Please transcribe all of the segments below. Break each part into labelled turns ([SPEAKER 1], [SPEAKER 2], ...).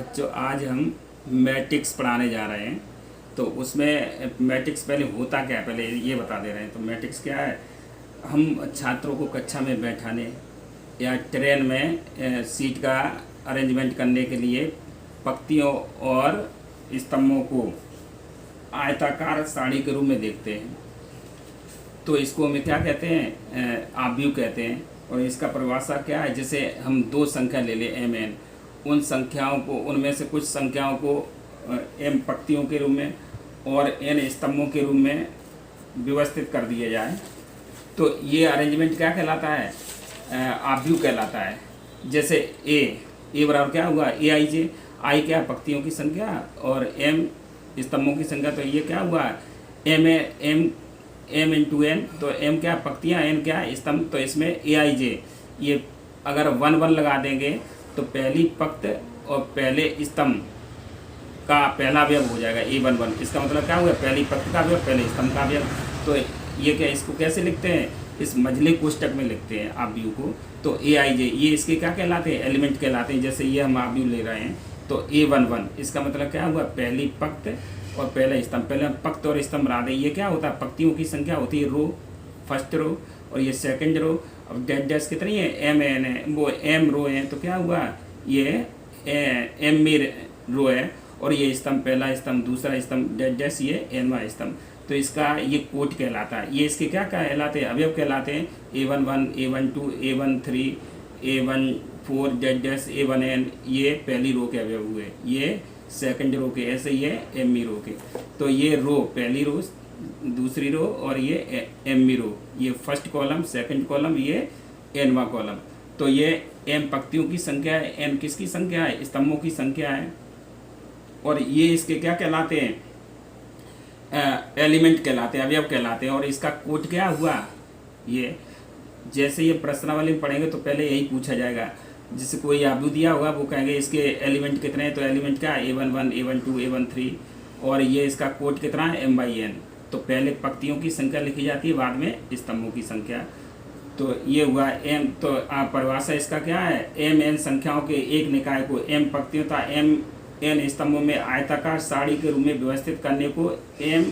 [SPEAKER 1] बच्चों आज हम मैट्रिक्स पढ़ाने जा रहे हैं। तो उसमें मैट्रिक्स पहले होता क्या है पहले ये बता दे रहे हैं। तो मैट्रिक्स क्या है, हम छात्रों को कक्षा में बैठाने या ट्रेन में सीट का अरेंजमेंट करने के लिए पंक्तियों और स्तंभों को आयताकार सारणी के रूप में देखते हैं। तो इसको हमें क्या कहते हैं, आव्यूह कहते हैं। और इसका परिभाषा क्या है, जैसे हम दो संख्या ले लें एम एन, उन संख्याओं को, उनमें से कुछ संख्याओं को एम पंक्तियों के रूप में और एन स्तंभों के रूप में व्यवस्थित कर दिया जाए तो ये अरेंजमेंट क्या कहलाता है, आव्यूह कहलाता है। जैसे ए बराबर क्या हुआ, ए आई जे, आई क्या पंक्तियों की संख्या और एम स्तंभों की संख्या। तो ये क्या हुआ, एम इंटू एन, तो एम क्या पंक्तियाँ, एन क्या स्तंभ। तो इसमें ए आई जे, ये अगर 1 1 लगा देंगे तो पहली पंक्ति और पहले स्तंभ का पहला अवयव हो जाएगा A11। इसका मतलब क्या हुआ, पहली पंक्ति का अवयव, पहले स्तंभ का अवयव। तो ये क्या, इसको कैसे लिखते हैं, इस मझले कोष्टक में लिखते हैं आव्यूह को। तो ए आई जे, ये इसके क्या कहलाते हैं, एलिमेंट कहलाते हैं। जैसे ये हम आव्यूह ले रहे हैं तो A11, इसका मतलब क्या हुआ, पहली पंक्ति और पहला स्तंभ। पहले पंक्ति और स्तंभ रहा दे, ये क्या होता है, पंक्तियों की संख्या होती है रो, फर्स्ट रो, और ये सेकंड रो। अब डैश कितनी है, एम एन है, वो एम रो है। तो क्या हुआ, ये एम में रो है और ये स्तंभ, पहला स्तंभ, दूसरा स्तंभ, डैश ये एनवा स्तंभ। तो इसका ये कोट कहलाता है। ये इसके क्या कहलाते हैं, अवयव कहलाते हैं। A11, A12, A13, A14, dash A1n, ये पहली रो के अवयव हुए, ये सेकंड रो के, ऐसे ये एम रो के। तो ये रो पहली रो, दूसरी रो, और ये एम रो, ये फर्स्ट कॉलम, सेकंड कॉलम, ये एनवा कॉलम। तो ये एम पंक्तियों की संख्या है, एन किसकी संख्या है, स्तंभों की संख्या है। और ये इसके क्या कहलाते हैं, एलिमेंट कहलाते हैं, अवयव कहलाते हैं। और इसका कोट क्या हुआ, ये जैसे ये प्रश्नावली में पढ़ेंगे तो पहले यही पूछा जाएगा। जिससे कोई आव्यूह दिया होगा वो कहेंगे इसके एलिमेंट कितने हैं, तो एलिमेंट क्या है, A11, A12, A13, और ये इसका कोट कितना है, M/n। तो पहले पंक्तियों की संख्या लिखी जाती है, बाद में स्तंभों की संख्या। तो ये हुआ एम। तो परिभाषा इसका क्या है, एम एन संख्याओं के एक निकाय को एम पंक्तियों तथा एम एन स्तंभों में आयताकार सारणी के रूप में व्यवस्थित करने को एम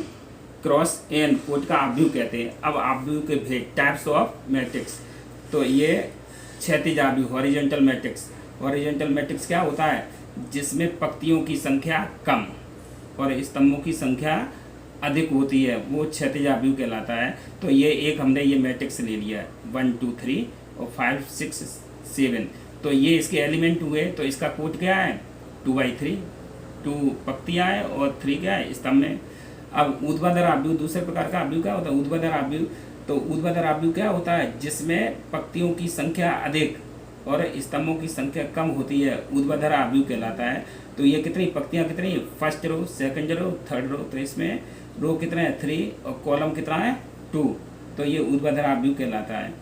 [SPEAKER 1] क्रॉस एन कोट का आव्यूह कहते हैं। अब आव्यूह के भेद, टाइप्स ऑफ मैट्रिक्स। तो ये क्षैतिज आव्यूह, हॉरिजॉन्टल मैट्रिक्स। हॉरिजॉन्टल मैट्रिक्स क्या होता है, जिसमें पंक्तियों की संख्या कम और स्तंभों की संख्या अधिक होती है, वो क्षैतिज आव्यूह कहलाता है। तो ये एक हमने ये मैट्रिक्स ले लिया है, 1 2 3 और 5 6 7। तो ये इसके एलिमेंट हुए। तो इसका कोट क्या है, 2/3, 2 पंक्तियाँ हैं और 3 क्या है, स्तंभ है। अब ऊर्ध्वाधर आव्यूह, दूसरे प्रकार का आव्यूह क्या होता है, ऊर्ध्वाधर आव्यूह। तो ऊर्ध्वाधर आव्यूह क्या होता है, जिसमें पंक्तियों की संख्या अधिक और स्तंभों की संख्या कम होती है, ऊर्ध्वाधर आव्यूह कहलाता है। तो ये कितनी पंक्तियाँ, कितनी, first row, second row, third row. तो इसमें रो कितने हैं, 3, और कॉलम कितना है, 2। तो ये ऊर्ध्वाधर आव्यूह कहलाता है।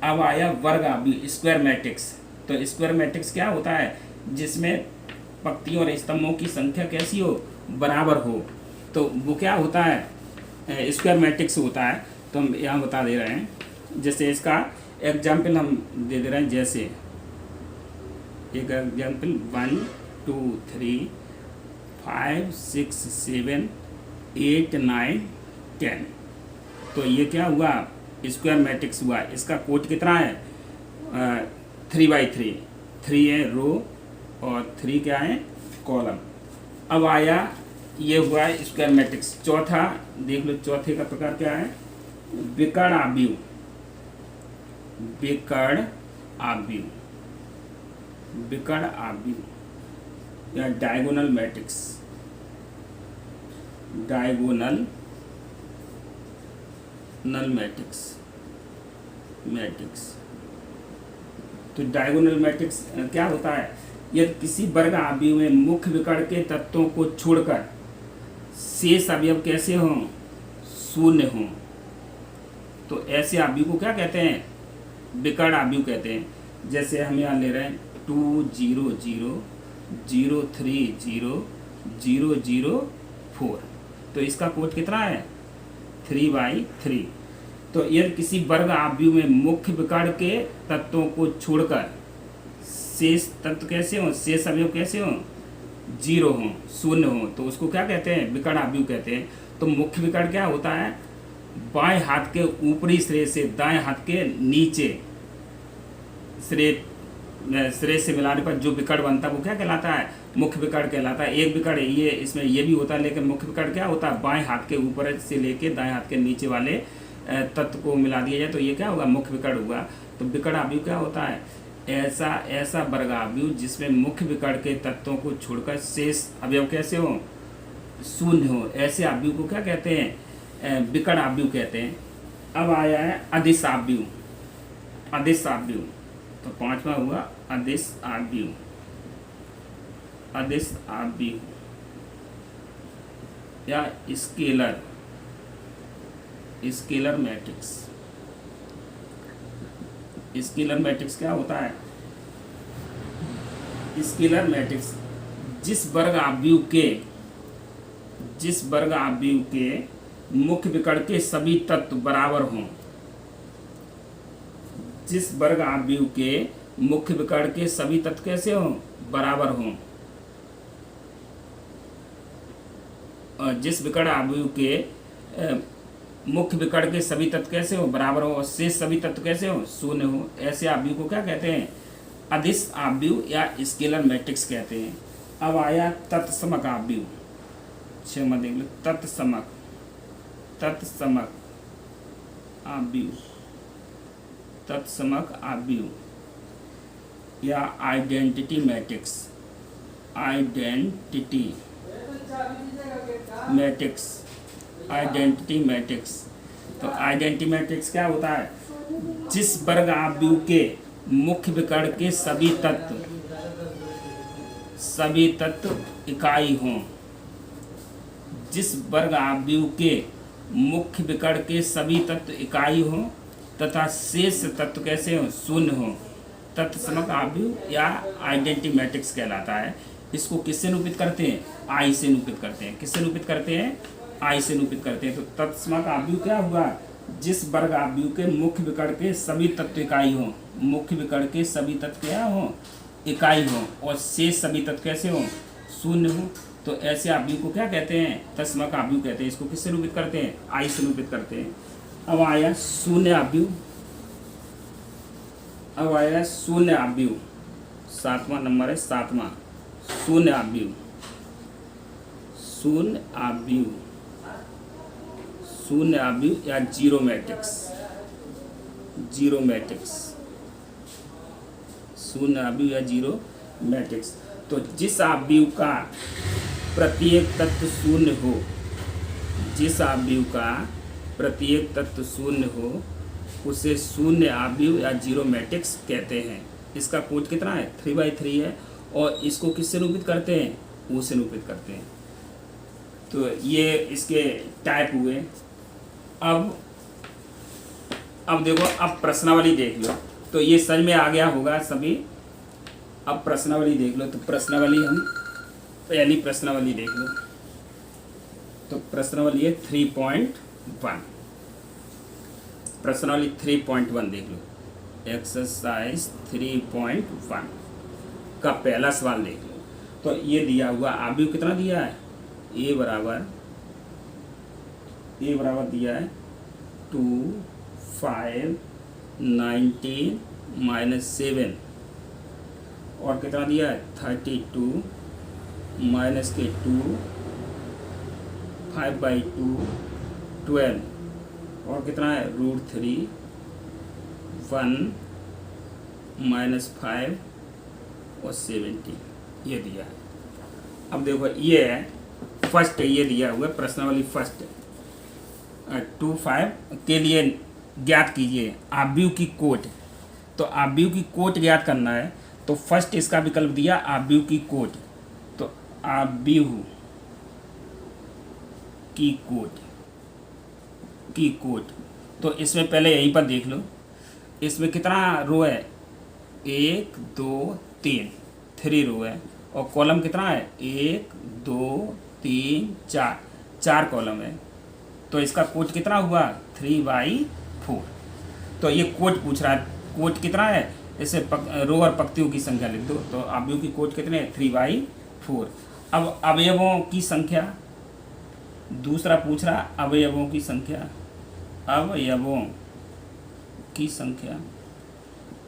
[SPEAKER 1] अब आया वर्ग आव्यूह, स्क्वायर मैट्रिक्स। तो स्क्वायर मैट्रिक्स क्या होता है, जिसमें पंक्तियों और स्तंभों की संख्या कैसी हो, बराबर हो। तो वो क्या होता है, स्क्वायर मैट्रिक्स होता है। तो हम यहाँ बता दे रहे हैं। जैसे इसका एग्जाम्पल हम दे दे रहे हैं। जैसे एक एग्जाम्पल, 1 2 3 5 6 7 8 9 10। तो ये क्या हुआ, स्क्वायर मैट्रिक्स हुआ। इसका कोट कितना है, 3/3, 3 है रो और 3 क्या है, कॉलम। अब आया, ये हुआ स्क्वायर मैट्रिक्स। चौथा देख लो, चौथे का प्रकार क्या है, विकर्ण आव्यूह। विकर्ण आव्यूह, विकर्ण आव्यूह या डायगोनल मैट्रिक्स, डायगोनल मैट्रिक्स। तो डायगोनल मैट्रिक्स क्या होता है, यदि किसी वर्ग आव्यूह में मुख्य विकर्ण के तत्वों को छोड़कर शेष अवयव कैसे हों, शून्य हों, तो ऐसे आव्यूह को क्या कहते हैं, विकर्ण आव्यूह कहते हैं। जैसे हम यहाँ ले रहे हैं 2 0 0 0 3 0 0 0 4। तो इसका कोट कितना है, 3/3। तो यदि किसी वर्ग आव्यूह में मुख्य विकर्ण के तत्वों को छोड़कर शेष तत्व कैसे हों, शेष अवयव कैसे हों, जीरो हो, शून्य हो, तो उसको क्या कहते हैं? विकर्ण आव्यूह कहते हैं। तो मुख्य विकर्ण क्या होता है? बाएं हाथ के ऊपरी सिरे से दाएं हाथ के नीचे सिरे से मिलाने पर जो विकर्ण बनता है वो क्या कहलाता है? मुख्य विकर्ण कहलाता है। एक विकर्ण ये इसमें ये भी होता है, लेकिन मुख्य विकर्ण क्या होता है? बाएं हाथ के ऊपर से लेके दाएं हाथ के नीचे वाले तत्व को मिला दिया जाए तो ये क्या होगा? मुख्य विकर्ण हुआ। तो विकर्ण आव्यूह क्या होता है? ऐसा वर्गाव्यूह जिसमें मुख्य विकर्ण के तत्वों को छोड़कर शेष अवयव कैसे हो? शून्य हो। ऐसे आव्यूह को क्या कहते हैं? विकर्ण आव्यूह कहते हैं। अब आया है अदिश आव्यूह। अदिश आव्यूह, तो पांचवा हुआ अदिश आव्यूह। अदिश आव्यूह या स्केलर मैट्रिक्स। स्केलर मैट्रिक्स क्या होता है? स्केलर मैट्रिक्स जिस वर्ग आव्यूह के मुख्य विकर्ण के सभी तत्व बराबर हों। जिस वर्ग आव्यूह के मुख्य विकर्ण के सभी तत्व कैसे हों? बराबर हों। और जिस विकर्ण आव्यूह के मुख्य विकर्ण के सभी तत्व कैसे हो? बराबर हो, और शेष सभी तत्व कैसे हो? शून्य हो। ऐसे आव्यूह को क्या कहते हैं? अदिश आव्यूह या स्केलर मैट्रिक्स कहते हैं। अब आया तत्समक आव्यूह। क्षमा देख लो, तत्समक आव्यूह या आइडेंटिटी मैट्रिक्स। Identity matrix. तो आइडेंटिटी मैट्रिक्स क्या होता है? जिस वर्ग आव्यूह के मुख्य विकर्ण के सभी तत्व इकाई हों। जिस वर्ग आव्यूह के मुख्य विकर्ण के सभी तत्व इकाई हों तथा शेष तत्व कैसे हों? शून्य हों, तत्समक आव्यूह या आइडेंटिटी मैट्रिक्स कहलाता है। इसको किससे निरूपित करते हैं? आई से निरूपित करते हैं। किससे निरूपित करते हैं? आई से निरूपित करते हैं। तो तत्समक आव्यूह क्या हुआ? जिस वर्ग आव्यूह के मुख्य विकर्ण के सभी तत्व इकाई हों। मुख्य विकर्ण के सभी तत्व क्या हों? इकाई हों, और शेष सभी तत्व कैसे हों? शून्य हों। तो ऐसे आव्यूह को क्या कहते हैं? तत्समक आव्यूह कहते हैं। इसको किससे निरूपित करते हैं? आई से निरूपित करते हैं। अब आया शून्य आव्यूह। सातवां नंबर है, सातवां शून्य आव्यूह। शून्य आव्यूह या जीरो मैट्रिक्स। शून्य आव्यूह या जीरो मैट्रिक्स। तो जिस आव्यूह का प्रत्येक तत्व शून्य हो, उसे शून्य आव्यूह या जीरो मैट्रिक्स कहते हैं। इसका कोड कितना है? 3/3 है। और इसको किससे निरूपित करते हैं? ओ से निरूपित करते हैं। तो ये इसके टाइप हुए। अब देखो, अब प्रश्नावली देख लो, तो ये समझ में आ गया होगा सभी। अब प्रश्नावली देख लो। तो प्रश्नावली हम पहली प्रश्नावली देख लो। तो प्रश्नावली है 3.1। प्रश्नावली 3.1 देख लो। एक्सरसाइज 3.1 का पहला सवाल देख लो। तो ये दिया हुआ आव्यूह कितना दिया है? ए बराबर दिया है 2, 5, 19 -7, और कितना दिया है? 32 -2, 5/2, 12, और कितना है? √3, 1 -5 और 70 ये दिया है। अब देखो, ये है फर्स्ट, ये दिया हुआ है प्रश्नावली फर्स्ट। 2, 5 के लिए ज्ञात कीजिए आव्यूह की कोट। तो आव्यूह की कोट ज्ञात करना है, तो फर्स्ट इसका विकल्प दिया आव्यूह की कोट। तो आव्यूह की कोट, तो इसमें पहले यहीं पर देख लो, इसमें कितना रो है? 1, 2, 3 रो है, और कॉलम कितना है? 1, 2, 3, 4 कॉलम है। तो इसका कोट कितना हुआ? 3/4। तो ये कोट पूछ रहा है, कोट कितना है? इसे रो और पंक्तियों की संख्या लिख दो। तो आव्यूह की कोट कितने? 3/4। अब अवयवों की संख्या, दूसरा पूछ रहा अवयवों की संख्या, अवयवों की संख्या,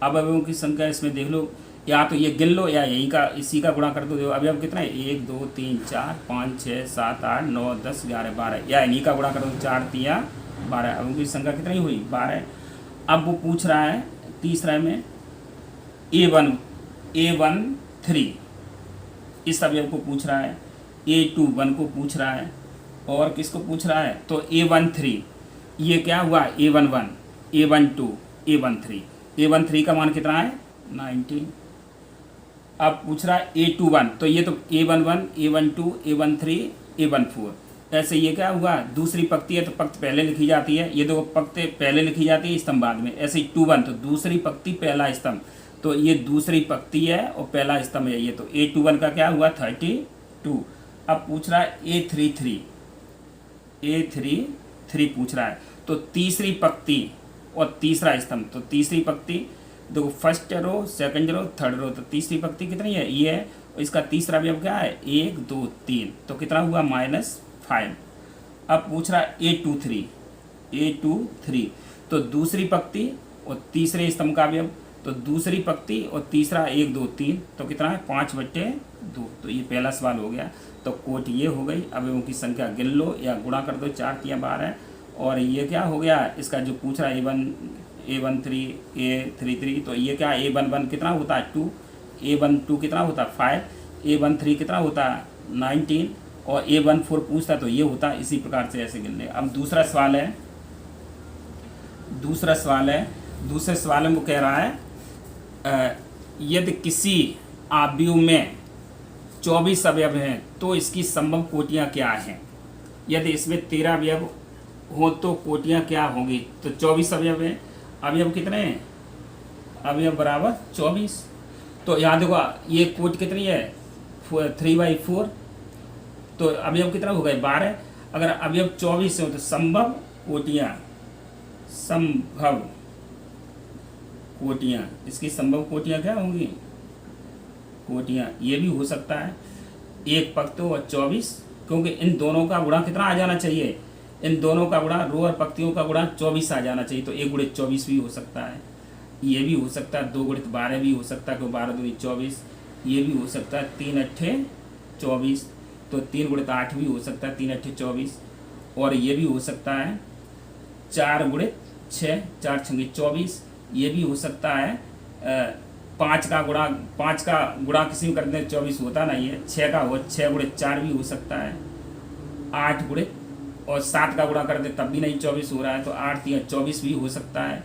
[SPEAKER 1] अवयवों की संख्या इसमें देख लो, या तो ये गिन लो या यही का इसी का गुणा कर दो। देखो अवयव कितना है, 1 2 3 4 5 6 7 8 9 10 11 12, या इन्हीं का गुणा कर दो, 4 3 12, अवयवों की संख्या कितनी हुई 12। अब वो पूछ रहा है तीसरा में A13, इस अवयव को पूछ रहा है, A21 को पूछ रहा है, और किसको पूछ रहा है, तो A13, ये क्या हुआ A11, A12, A13, A13 का मान कितना है 19। अब पूछ रहा है A21, तो ये तो A11, A12, A13, A14, ऐसे ये क्या हुआ दूसरी पंक्ति है तो पंक्ति पहले लिखी जाती है, ये दो पंक्ति पहले लिखी जाती है स्तंभ बाद में। ऐसे ही 21 तो दूसरी पंक्ति पहला स्तंभ, तो ये दूसरी पंक्ति है और पहला स्तंभ है ये, तो A21 का क्या हुआ 32। अब पूछ रहा है A33 पूछ रहा है, तो तीसरी पंक्ति और तीसरा स्तंभ, तो तीसरी पंक्ति देखो first row second row third row, तो तीसरी पंक्ति कितनी है ये है, और इसका तीसरा अवयव क्या है 1 2 3, तो कितना हुआ -5। अब पूछ रहा है A23, तो दूसरी पंक्ति और तीसरे स्तंभ का अवयव, तो दूसरी पंक्ति और तीसरा 1 2 3, तो कितना है 5/2, तो ये पहला सवाल हो गया। तो कोट ये हो गई, अवयवों की संख्या गिन लो या गुणा कर दो, 4 3 12, और ये क्या हो गया इसका जो पूछ रहा है A13 A33, तो ये क्या A11 कितना होता है 2, A12 कितना होता है 5, A13 कितना होता है 19, और A14 पूछता तो ये होता है। इसी प्रकार से ऐसे गिन ले। अब दूसरा सवाल है, दूसरे सवाल में वो कह रहा है यदि किसी आव्यूह में 24 अवयव हैं तो इसकी संभव कोटियाँ क्या हैं। यदि इसमें 13 अवयव हो तो कोटियाँ क्या होंगी। तो 24 अवयव हैं, अवयव कितने हैं, अवयव बराबर 24। तो याद होगा ये कोट कितनी है 3/4, तो अवयव कितना हो गए 12। अगर अवयव 24 हो तो संभव कोटियाँ, इसकी संभव कोटियाँ क्या होंगी, कोटियाँ ये भी हो सकता है एक पंक्तियों और 24, क्योंकि इन दोनों का गुणा कितना आ जाना चाहिए, इन दोनों का गुणा रो और पंक्तियों का गुणा 24 आ जाना चाहिए। तो 1 × 24 भी हो सकता है, ये भी हो सकता है 2 × 12 भी हो सकता है, क्योंकि 12 दूनी 24, ये भी हो सकता है 3 8 24, तो 3 × 8 भी हो सकता है 3 8 24, और ये भी हो सकता है 4 × 6 4 6 24, ये भी हो सकता है 5 का गुणा किसी में करते हैं 24 होता नहीं है, 6 का हो 6 × 4 भी हो सकता है, 8 × और 7 का गुणा करते तब भी नहीं 24 हो रहा है, तो 8 × 24 भी हो सकता है,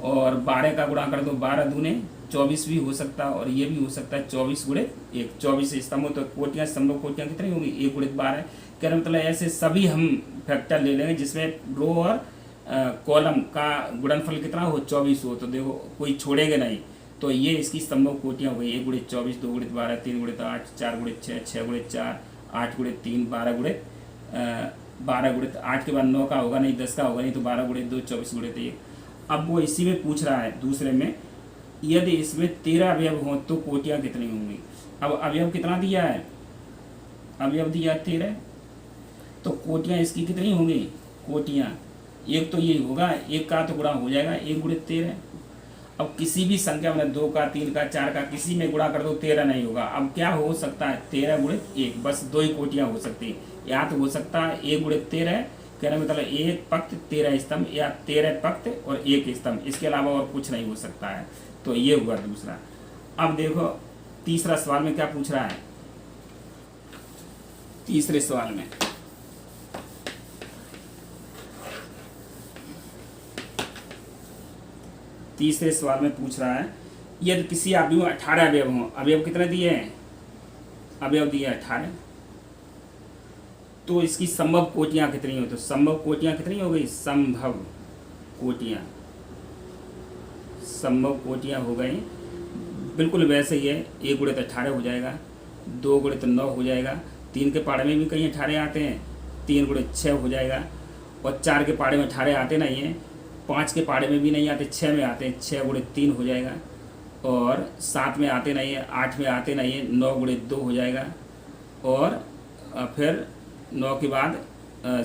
[SPEAKER 1] और 12 का गुणा कर दो 12 दूने 24 भी हो सकता है, और ये भी हो सकता है 24 × 1 24 स्तंभ। तो कोटियाँ संभव कोटियाँ कितनी होंगी 1 × 12। कहने मतलब ऐसे सभी हम फैक्टर ले लेंगे जिसमें रो और कॉलम का गुणनफल कितना हो 24 हो, तो देखो कोई छोड़ेंगे नहीं। तो ये इसकी संभव कोटियाँ हो गई 1 × 24 2 × 12 3 × 8 4 × 6 6 × 4 8 × 3 12 × 8 के बाद 9 का होगा नहीं 10 का होगा नहीं, तो 12 × 2 24 × 1। अब वो इसी में पूछ रहा है दूसरे में, यदि इसमें 13 अवयव हों तो कोटियाँ कितनी होंगी। अब अवयव कितना दिया है, अवयव दिया 13, तो कोटियाँ इसकी कितनी होंगी, कोटियाँ एक तो ये होगा, एक का तो गुणा हो जाएगा 1 × 13। अब किसी भी संख्या में 2 का 3 का 4 का किसी में गुणा कर दो 13 नहीं होगा। अब क्या हो सकता है 13 × 1, बस 2 ही कोटियाँ हो सकती है, या तो हो सकता है 1 × 13, कहने मतलब एक पंक्त 13 स्तंभ, या 13 पंक्त और 1 स्तंभ, इसके अलावा और कुछ नहीं हो सकता है। तो ये हुआ दूसरा। अब देखो तीसरा सवाल में क्या पूछ रहा है, तीसरे सवाल में पूछ रहा है यदि किसी आव्यूह में 18 अवयव हों, अवयव कितने दिए हैं, अवयव दिए 18, तो इसकी संभव कोटियाँ कितनी हो। तो संभव कोटियाँ कितनी हो गई, संभव कोटियाँ हो गई बिल्कुल वैसे ही है, 1 × 18 हो जाएगा, 2 × 9 हो जाएगा, 3 के पाढ़े में भी कहीं 18 आते हैं, 3 × 6 हो जाएगा, और 4 के पाढ़े में 18 आते नहीं हैं, 5 के पाढ़े में भी नहीं आते, 6 में आते हैं, 6 × 3 हो जाएगा, और 7 में आते नहीं है, 8 में आते नहीं है, 9 × 2 हो जाएगा, और फिर 9 के बाद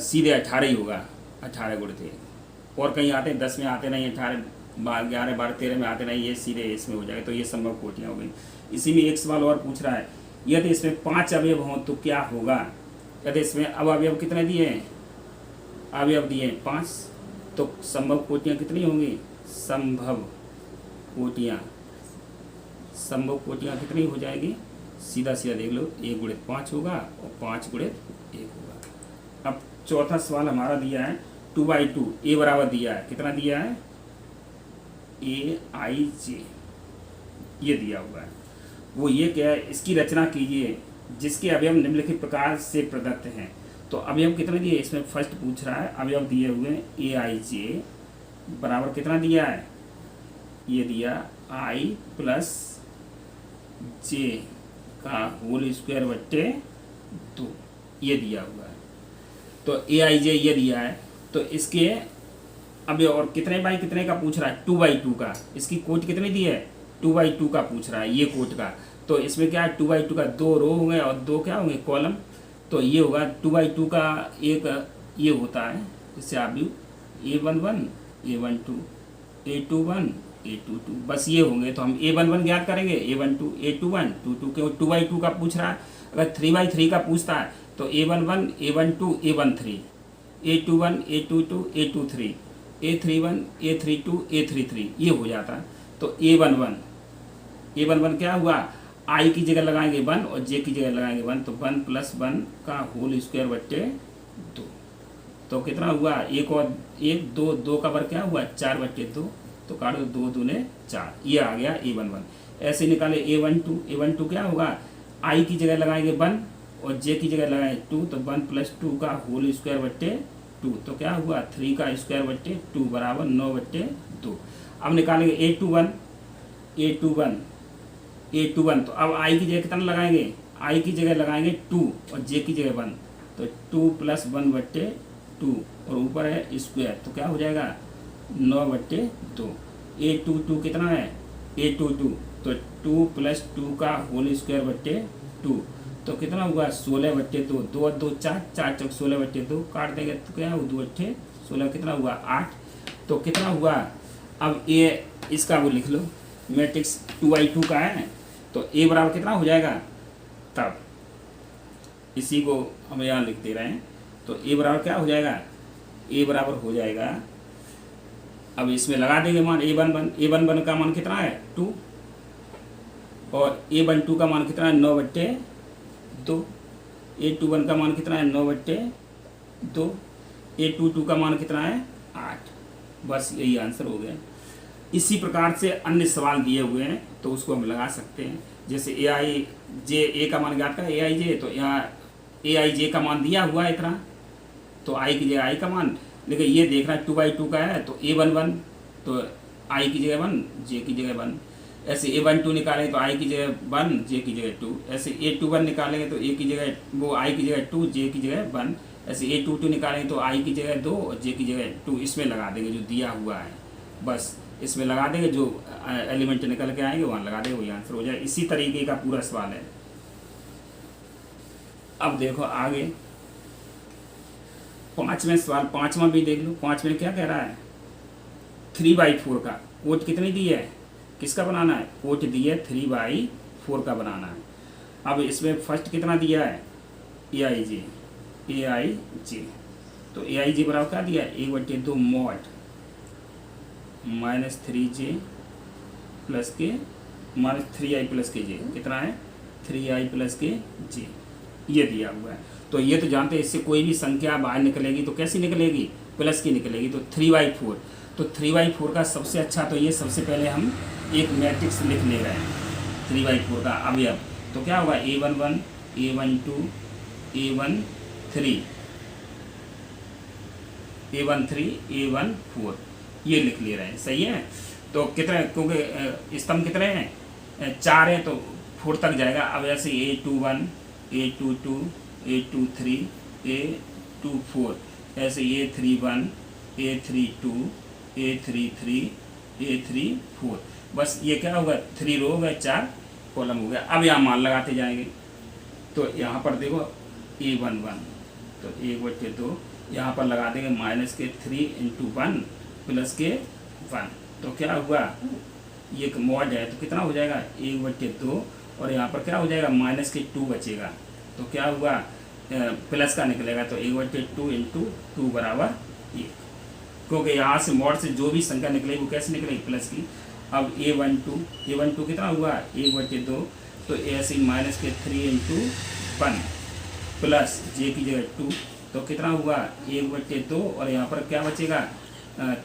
[SPEAKER 1] सीधे 18 ही होगा, 18 गुणित 1। और कहीं आते हैं 10 में आते नहीं, 18 11 12 13 में आते नहीं, ये सीधे इसमें हो जाएगा। तो ये संभव कोटियाँ हो गई। इसी में एक सवाल और पूछ रहा है, यदि इसमें 5 अवयव हों तो क्या होगा। यदि इसमें अब अवयव कितने दिए हैं, अवयव दिए हैं 5, तो संभव कोटियाँ कितनी होंगी, संभव कोटियाँ कितनी हो जाएगी, सीधा सीधा देख लो, 1 गुणित 5 होगा और 5 गुणित 1 होगा। अब चौथा सवाल हमारा दिया है 2/2, ए बराबर दिया है, कितना दिया है, AIJ ये दिया हुआ है। वो ये क्या है, इसकी रचना कीजिए जिसके अवयव निम्नलिखित प्रकार से प्रदत्त हैं। तो अवयव कितने दिए, इसमें फर्स्ट पूछ रहा है अवयव दिए हुए AIJ बराबर कितना दिया है, ये दिया I प्लस J का होल स्क्वायर बट्टे 2, ये दिया हुआ है। तो AIJ ये दिया है, तो इसके अवयव और कितने बाई कितने का पूछ रहा है, 2/2 का। इसकी कोट कितनी दी है, 2/2 का पूछ रहा है, ये कोट का। तो इसमें क्या है, 2/2 का 2 रो होंगे और 2 क्या होंगे, कॉलम। तो ये होगा 2/2 का एक ये होता है, इससे आप भी A11 A12 A21 A22 बस ये होंगे। तो हम A11 ज्ञात करेंगे, A12 A21 22 के 2/2 का पूछ रहा है। अगर 3/3 का पूछता है तो A11 A12 A13 A21 A22 A23 A31 A32 A33 ये हो जाता है। तो A11 क्या हुआ, I की जगह लगाएंगे 1 और J की जगह लगाएंगे 1, तो 1 प्लस 1 का होल स्क्वायर बट्टे 2। तो कितना हुआ, 1 और 1 2, 2 का वर्ग क्या हुआ 4/2, तो काटो 2 दूने 4, ये आ गया A11। ऐसे निकाले A12 क्या होगा, I की जगह लगाएंगे 1 और J की जगह लगाएंगे 2, तो 1 प्लस 2 का होल स्क्वायर बट्टे 2, तो क्या हुआ 3 का स्क्वायर बट्टे 2 बराबर 9/2। अब निकालेंगे A21 तो अब I की जगह कितना लगाएंगे, I की जगह लगाएंगे 2 और J की जगह 1, तो 2 प्लस 1/2 और ऊपर है स्क्वायर, तो क्या हो जाएगा 9/2। A22 कितना है, A22 तो 2 प्लस 2 का होल स्क्वायर बट्टे 2, तो कितना हुआ 16/2, 2 और 2 4, 4 चौक 16/2, काट देंगे तो क्या हुआ 2 8 16, कितना हुआ 8। तो कितना हुआ, अब ये इसका वो लिख लो, मैट्रिक्स 2/2 का है, तो A बराबर कितना हो जाएगा, तब इसी को हम यहाँ लिख दे रहे हैं। तो A बराबर क्या हो जाएगा, A बराबर हो जाएगा, अब इसमें लगा देंगे मान A11 का मान कितना है 2 और A12 का मान कितना है 9/2, A21 का मान कितना है 9/2, A22 का मान कितना है 8। बस यही आंसर हो गया। इसी प्रकार से अन्य सवाल दिए हुए हैं तो उसको हम लगा सकते हैं। जैसे A का मान ज्ञात का AIJ, तो यहाँ AIJ का मान दिया हुआ है इतना, तो I की जगह I का मान, लेकिन ये देखना 2/2 का है, तो A11 तो I की जगह 1 J की जगह 1। ऐसे A12 निकालेंगे तो I की जगह 1 J की जगह 2। ऐसे A21 निकालेंगे तो A की जगह वो I की जगह 2 J की जगह 1। ऐसे A22 निकालेंगे तो I की जगह 2 और J की जगह 2, इसमें लगा देंगे जो दिया हुआ है, बस इसमें लगा देंगे, जो एलिमेंट निकल के आएंगे वहाँ लगा देंगे, वही आंसर हो जाए। इसी तरीके का पूरा सवाल है। अब देखो आगे 5वें सवाल, 5वां भी देख लो। 5वें क्या कह रहा है, 3/4 का कोट कितनी दी है, किसका बनाना है, कोट दी है 3/4 का बनाना है। अब इसमें फर्स्ट कितना दिया है AIJ, तो AIJ बराबर क्या दिया है 1/2 मॉड -3J प्लस के -3I प्लस के J, कितना है 3I प्लस के J, ये दिया हुआ है। तो ये तो जानते हैं, इससे कोई भी संख्या बाहर निकलेगी तो कैसी निकलेगी, प्लस की निकलेगी। तो 3/4, तो 3/4 का सबसे अच्छा, तो ये सबसे पहले हम एक मैट्रिक्स लिख ले रहे हैं 3/4 का अवयव। तो क्या होगा A11 A12 A13 A14 ये लिख ले रहे हैं, सही है। तो कितने, क्योंकि स्तंभ कितने हैं 4 है, तो 4 तक जाएगा। अब ऐसे A21 A22 A23 A24, ऐसे A31 A32 A33 A34, बस ये क्या होगा 3 रो हो गए 4 कॉलम हो गया। अब यहाँ मान लगाते जाएंगे, तो यहाँ पर देखो A11, तो 1/2 यहाँ पर लगा देंगे -3 × 1 प्लस के 1, तो क्या हुआ, ये एक मॉड है तो कितना हो जाएगा 1/2, और यहाँ पर क्या हो जाएगा -2 बचेगा, तो क्या हुआ प्लस का निकलेगा, तो 1/2 × 2 बराबर 1, क्योंकि यहाँ से मॉड से जो भी संख्या निकलेगी वो कैसे निकलेगी, प्लस की। अब A12 कितना हुआ 1/2, तो ऐसे ही -3 × 1 प्लस j की जगह 2, तो कितना हुआ 1/2, और यहाँ पर क्या बचेगा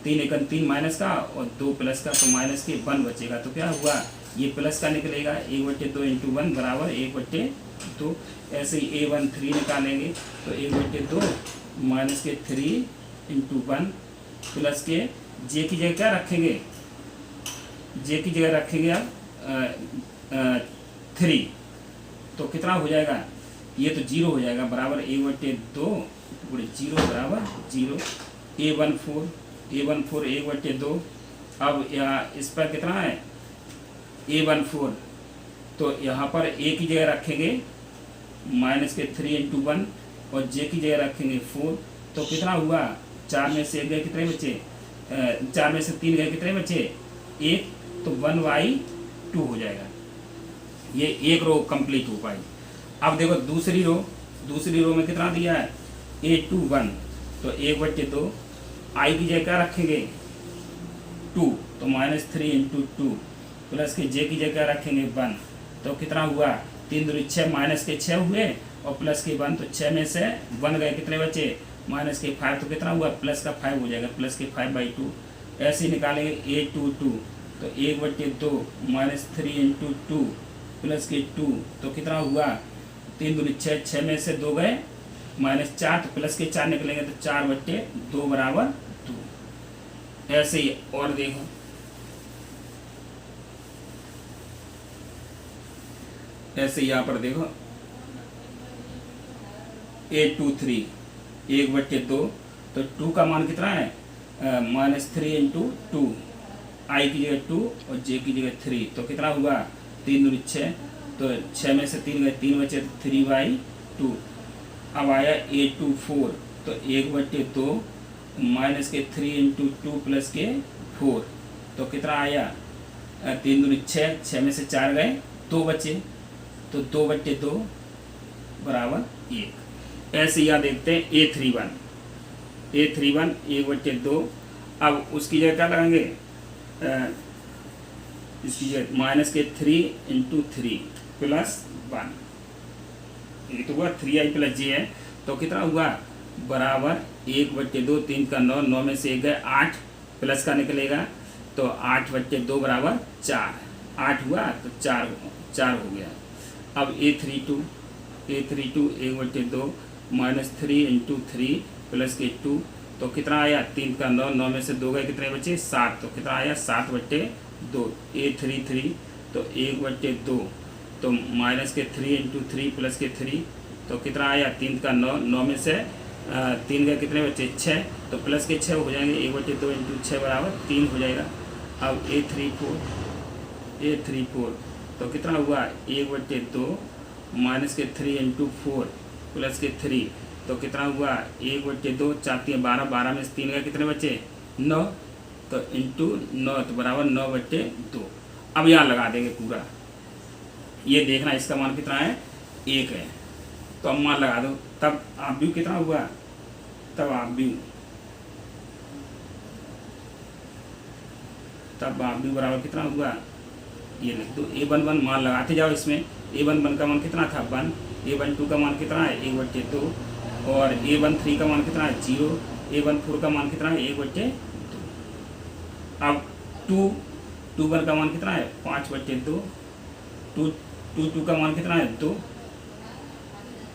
[SPEAKER 1] 3 × 3 माइनस का और 2 प्लस का, तो -1 बचेगा, तो क्या हुआ ये प्लस का निकलेगा 1/2 × 1 बराबर 1/2। ऐसे ही A13 निकालेंगे, तो 1/2 -3 × 1 प्लस के j की जगह क्या रखेंगे, j की जगह रखेंगे आप 3, तो कितना हो जाएगा, ये तो 0 हो जाएगा, बराबर 1/2 गुणे 0 बराबर 0। A14 1/2, अब यहाँ इस पर कितना है A14, तो यहाँ पर a की जगह रखेंगे -3 × 1 और j की जगह रखेंगे 4, तो कितना हुआ 4 में से 1 गए कितने बचे, 4 में से 3 गए कितने बचे 1, तो 1/2 हो जाएगा, ये एक रो कंप्लीट हो पाई। अब देखो दूसरी रो में कितना दिया है A21, तो 1/2 i की जगह क्या रखेंगे 2, तो -3 × 2 प्लस के j की जगह क्या रखेंगे 1, तो कितना हुआ 3 दूनी 6 माइनस के 6 हुए और प्लस के 1, तो 6 में से 1 गए कितने बचे -5, तो कितना हुआ प्लस का 5 हो जाएगा, प्लस के 5/2। ऐसे ही निकालेंगे A22, तो 1/2 -3 × 2 प्लस के 2, तो कितना हुआ 3 दूनी 6, 6 में से 2 गए -4, तो प्लस के 4 निकलेंगे, तो 4/2 बराबर 2। ऐसे ही और देखो ऐसे यहाँ पर देखो A23 1/2, तो 2 का मान कितना है -3 × 2, i की जगह 2 और j की जगह 3, तो कितना हुआ 3 दूनी 6, तो 6 में से 3 गए 3 बचे, 3/2। अब आया A24, तो 1/2 -3 × 2 प्लस के 4, तो कितना आया 3 दूनी 6, 6 में से 4 गए 2 बचे, तो 2/2 बराबर 1। ऐसे यहाँ देखते हैं A31 1/2, अब उसकी जगह क्या लगाएंगे इसकी जगह -3 × 3 प्लस 1, ये तो हुआ 3i + j है, तो कितना हुआ बराबर 1/2, 3 का 9, 9 में से 1 गए 8, प्लस का निकलेगा, तो 8/2 बराबर 4, 8 हुआ तो 4 हो गया। अब A32 1/2 -3 × 3 प्लस के 2, तो कितना आया 3 का 9, 9 में से 2 गए कितने बचे 7, तो कितना आया 7/2। A33, तो 1/2, तो -3 × 3 प्लस के 3, तो कितना आया 3 का 9, 9 में से 3 गए कितने बचे 6, तो प्लस के 6 हो जाएंगे, 1/2 × 6 बराबर 3 हो जाएगा। अब A34, तो कितना हुआ 1/2 -3 × 4 प्लस के 3, तो कितना हुआ 1/2, 4 × 12, 12 में से 3 गए कितने बचे 9, तो × 9, तो बराबर 9/2। अब यहाँ लगा देंगे पूरा, ये देखना इसका मान कितना है 1 है, तो अब मान लगा दो, तब आप भी कितना हुआ, तब आप भी बराबर कितना हुआ, ये लिख दो। A11 मान लगाते जाओ इसमें, A11 का मान कितना था 1, A12 का मान कितना है 1/2, और A13 का मान कितना है 0, A14 का मान कितना है 1/2। अब 21 का मान कितना है 5/2, 22 का मान कितना है 2,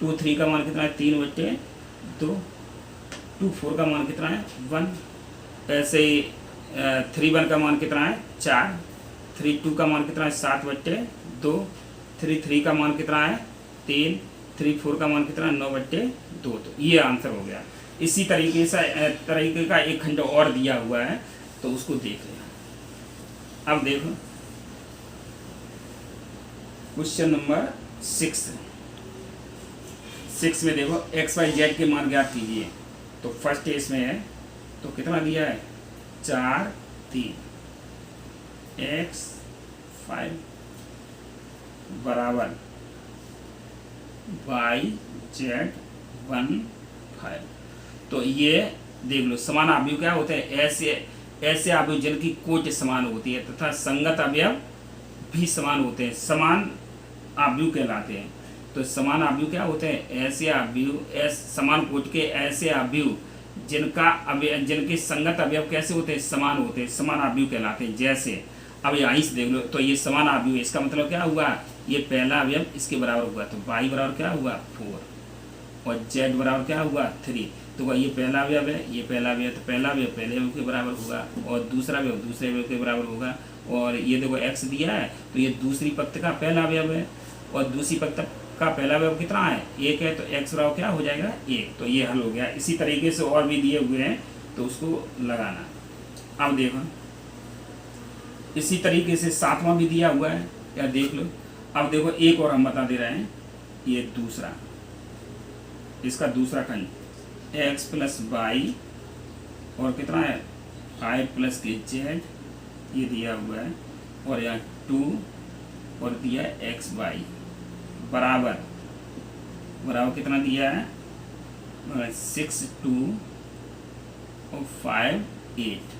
[SPEAKER 1] 23 का मान कितना है 3/2, 24 का मान कितना है 1। ऐसे ही 31 का मान कितना है 4, 32 का मान कितना है 7/2, 33 का मान कितना है 3, 34 का मान कितना है 9/2। तो ये आंसर हो गया। इसी तरीके का एक खंड और दिया हुआ है, तो उसको देख लेना। अब देखो क्वेश्चन नंबर 6, 6 में देखो एक्स वाई जेड के मान ज्ञात कीजिए। तो फर्स्ट इसमें है, तो कितना दिया है 4 3 एक्स 5 बराबर वाई जेड 1 5। तो ये देख लो समान अवयव क्या होते हैं, ऐसे अवयव जिनकी कोटि समान होती है तथा संगत अवयव भी समान होते हैं, समान अवयव कहलाते हैं। तो समान अवयव क्या होते हैं, ऐसे अवयव समान कोटि के ऐसे अवयव जिनके संगत अवयव कैसे होते हैं, समान होते हैं, समान अवयव कहलाते हैं। जैसे अब यहाँ से देख लो, तो ये समान अवयव, इसका मतलब क्या हुआ, ये पहला अवयव इसके बराबर हुआ, तो y बराबर क्या हुआ 4 और z बराबर क्या हुआ 3। तो ये पहला अवयव है, ये पहला अवयव, तो पहला अवयव पहले अवयव के बराबर होगा और दूसरा अवयव दूसरे अवयव के बराबर होगा। और ये देखो x दिया है, तो ये दूसरी पंक्ति का पहला अवयव है और दूसरी पंक्ति का पहला अवयव कितना है 1 है, तो x बराबर क्या हो जाएगा 1। तो ये हल हो गया। इसी तरीके से और भी दिए हुए हैं तो उसको लगाना। अब देखो इसी तरीके से 7वां भी दिया हुआ है, या देख लो। अब देखो एक और हम बता दे रहे हैं, ये दूसरा, इसका दूसरा खंड x प्लस वाई और कितना है 5 प्लस के जेड, ये दिया हुआ है, और यहाँ 2 और दिया है एक्स वाई बराबर कितना दिया है 6 2 और 5 8।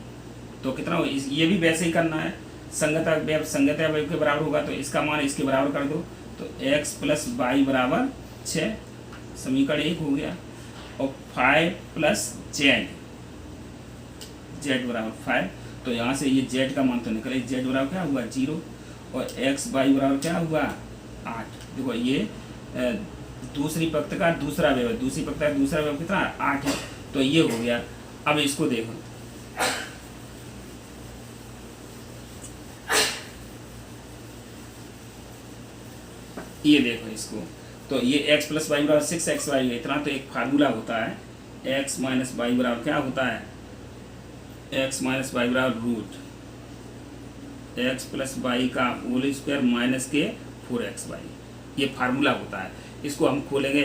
[SPEAKER 1] तो कितना हो, ये भी वैसे ही करना है, संगत अवयव के बराबर होगा तो इसका मान इसके बराबर कर दो। तो x प्लस वाई बराबर 6, समीकरण 1 हो गया। और 5 प्लस जेड बराबर 5, तो यहाँ से ये जेड का मान तो निकले, जेड बराबर क्या हुआ 0 और एक्स वाई बराबर क्या हुआ 8। देखो ये दूसरी पंक्ति का दूसरा अवयव है, दूसरी पंक्ति का दूसरा अवयव कितना 8 है, तो ये हो गया। अब इसको देखो, ये देखो इसको, तो ये x प्लस वाई बराबर 6 वाई है इतना, तो एक फार्मूला होता है x माइनस वाई बराबर क्या होता है, x माइनस वाई बराबर रूट x प्लस वाई का होल स्क्वायर माइनस के 4x वाई, ये फार्मूला होता है। इसको हम खोलेंगे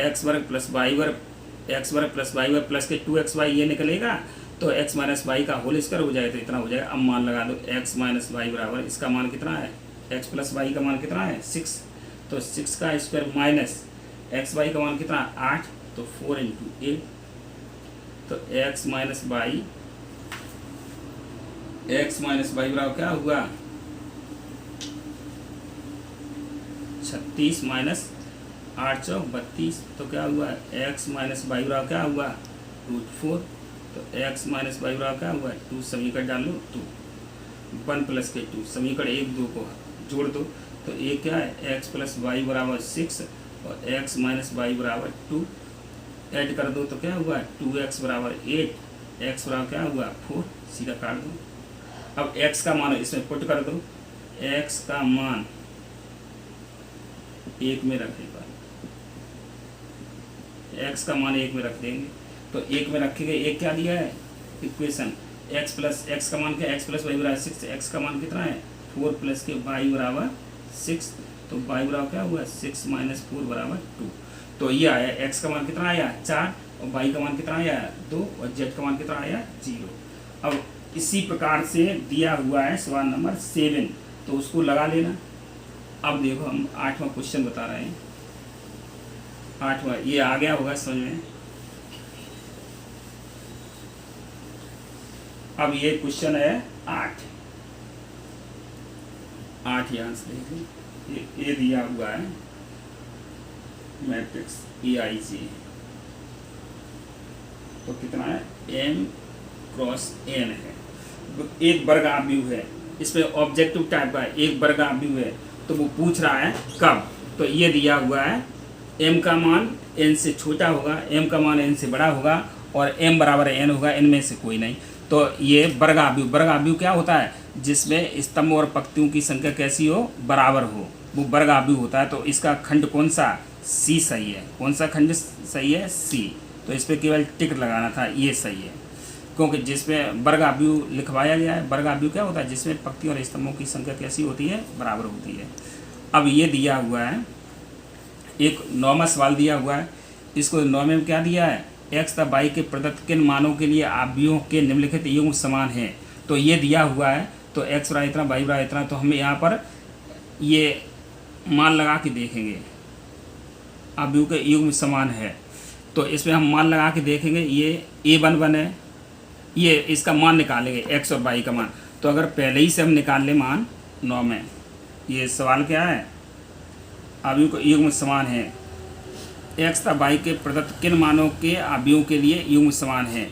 [SPEAKER 1] x वर्ग प्लस वाई वर्ग प्लस के 2x वाई, ये निकलेगा, तो x माइनस वाई का होल स्क्वायर हो जाएगा, तो इतना हो जाएगा। अब मान लगा दो x माइनस वाई बराबर, इसका मान कितना है x प्लस वाई का मान कितना है 6, तो 6 का स्क्वायर माइनस एक्स वाई का मान कितना 8, तो 4 इंटू 8, तो x माइनस वाई बराबर क्या हुआ 36 माइनस 8 चौक 32, तो क्या हुआ x माइनस वाई बराबर क्या हुआ √4, तो x माइनस वाई बराबर क्या हुआ 2, समीकरण डाल लो 2 1 प्लस के 2, समीकरण 1 2 को जोड़ दो, तो ये क्या है x प्लस वाई बराबर 6 और x माइनस वाई बराबर 2, ऐड कर दो तो क्या हुआ 2x बराबर 8, x बराबर क्या हुआ 4, सीधा काट दो। अब x का मान इसमें पुट कर दो, x का मान 1 में रखेगा, x का मान 1 में रख देंगे, तो 1 में रखेंगे। एक क्या दिया है इक्वेशन, x का मान क्या x प्लस वाई बराबर 6, x का मान कितना है 4 प्लस के y बराबर 6, तो y बराबर क्या हुआ 6 माइनस 4 बराबर 2, तो ये आया x का मान कितना आया 4 और y का मान कितना आया 2 और z का मान कितना आया 0। अब इसी प्रकार से दिया हुआ है सवाल नंबर 7, तो उसको लगा लेना। अब देखो हम 8वां क्वेश्चन बता रहे हैं, 8वां ये आ गया होगा समझ में। अब ये क्वेश्चन है 8 यहाँ से देखिए, ये दिया हुआ है मैट्रिक्स EIG, तो कितना है m क्रॉस n है, एक वर्ग अवयव है, इसमें ऑब्जेक्टिव टाइप का एक वर्ग अवयव है, तो वो पूछ रहा है कब, तो ये दिया हुआ है m का मान n से छोटा होगा, m का मान n से बड़ा होगा और m बराबर n होगा, n में से कोई नहीं। तो ये वर्ग अवयव क्या होता है, जिसमें स्तंभ और पंक्तियों की संख्या कैसी हो बराबर हो, वो वर्ग अवयव होता है। तो इसका खंड कौन सा C सही है, कौन सा खंड सही है C, तो इस पर केवल टिक लगाना था, ये सही है, क्योंकि जिसमें वर्ग अवयव लिखवाया गया है। वर्ग अवयव क्या होता है, जिसमें पंक्ति और स्तंभों की संख्या कैसी होती है बराबर होती है। अब ये दिया हुआ है एक 9वां सवाल दिया हुआ है, इसको 9वें में क्या दिया है, x तथा y के प्रदत्त किन मानों के लिए आव्यूहों के निम्नलिखित युग्म समान हैं। तो ये दिया हुआ है, तो x बराबर इतना, y बराबर इतना, तो हम यहाँ पर ये मान लगा के देखेंगे आव्यूह के युग्म समान है। तो इसमें हम मान लगा के देखेंगे, ये a11 है, ये इसका मान निकालेंगे x और y का मान। तो अगर पहले ही से हम निकाल लें मान 9 में, ये सवाल क्या है, आव्यूह के युग्म समान है, x तथा y के प्रदत्त किन मानों के आव्यूहों के लिए युग्म समान है।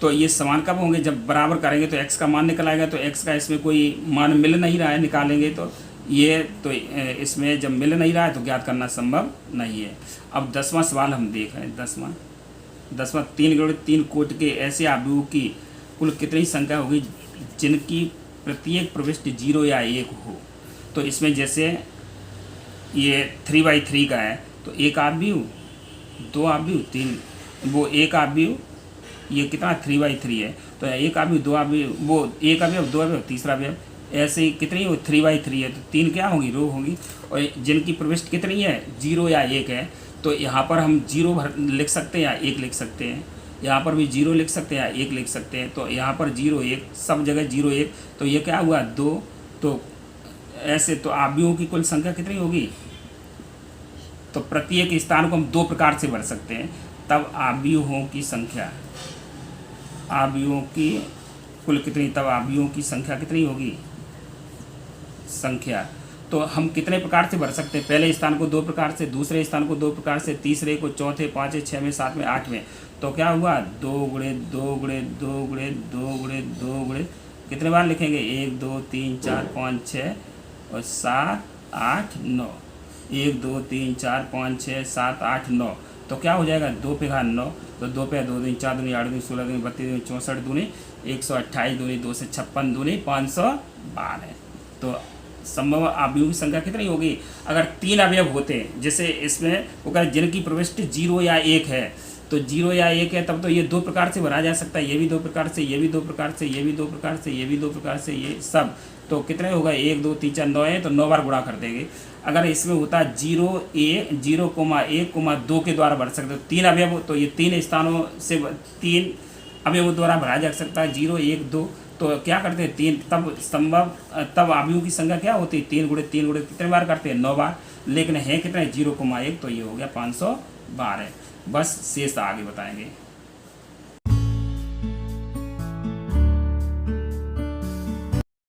[SPEAKER 1] तो ये समान कब होंगे, जब बराबर करेंगे तो x का मान निकल आएगा। तो x का इसमें कोई मान मिल नहीं रहा है, निकालेंगे तो ये, तो इसमें जब मिल नहीं रहा है तो ज्ञात करना संभव नहीं है। अब 10वां सवाल हम देख रहे हैं। 10वां 3 कोटि के ऐसे आव्यूहों की कुल कितनी संख्या होगी जिनकी प्रत्येक प्रविष्टि 0 या 1 हो। तो इसमें जैसे ये 3/3 का है, तो एक आव्यूह, 2 आव्यूह, 3, वो एक आव्यूह, ये कितना 3/3 है, तो एक आव्यूह, 2 आव्यूह, वो एक अवयव, 2 अवयव, तीसरा अवयव, ऐसे ही कितनी हो 3/3 है, तो 3 क्या होंगी, रो होंगी। और जिनकी प्रविष्टि कितनी है 0 या 1 है, तो यहाँ पर हम 0 लिख सकते हैं या 1 लिख सकते हैं, यहाँ पर भी 0 लिख सकते हैं या 1 लिख सकते हैं। तो यहाँ पर 0 1, सब जगह 0 1, तो ये क्या हुआ 2। तो ऐसे तो आव्यूहों की कुल संख्या कितनी होगी, तो प्रत्येक स्थान को हम 2 प्रकार से भर सकते हैं। तब आव्यूहों की संख्या, आव्यूहों की कुल कितनी, तब आव्यूहों की संख्या कितनी होगी, संख्या। तो हम कितने प्रकार से भर सकते हैं, पहले स्थान को 2 प्रकार से, दूसरे स्थान को 2 प्रकार से, तीसरे को, चौथे, 5वें, 6वें, 7वें, 8वें। तो क्या हुआ 2 गुणे 2 गुणे 2 गुणे 2 गुणे 2 गुणे, कितने बार लिखेंगे 1 2 3 4 5 6 और 7 8 9, 1 2 3 4 5 6 7 8 9। तो क्या हो जाएगा 2 पे 9, तो 2 पे 2 दूनी 4 दूनी 8 दूनी 16 दूनी 32 दूनी 64 दूनी 128 दूनी 2 से 56 दूनी 512। तो संभव आव्यूह की संख्या कितनी होगी, अगर 3 अवयव होते हैं, जैसे इसमें वो कह जिनकी प्रविष्टि 0 या 1 है, तो 0 या 1 है, तब तो ये 2 प्रकार से भरा जा सकता है, ये भी 2 प्रकार से, ये भी 2 प्रकार से, ये भी 2 प्रकार से, ये भी 2 प्रकार से, ये सब। तो कितने होगा 1 2 3 4 9 है, तो 9 बार गुणा कर देंगे। अगर इसमें होता 0 1 1 2 के द्वारा भर सकते, 3 अवयव, तो ये 3 स्थानों से 3 अवयवों द्वारा भरा जा सकता है, 0 1 2। तो क्या करते हैं 3, तब संभव, तब आव्यूहों की संख्या क्या होती है 3 गुणे कितने बार करते हैं 9 बार, लेकिन है कितने 0, 1, तो ये हो गया 512। बस शेष आगे बताएंगे।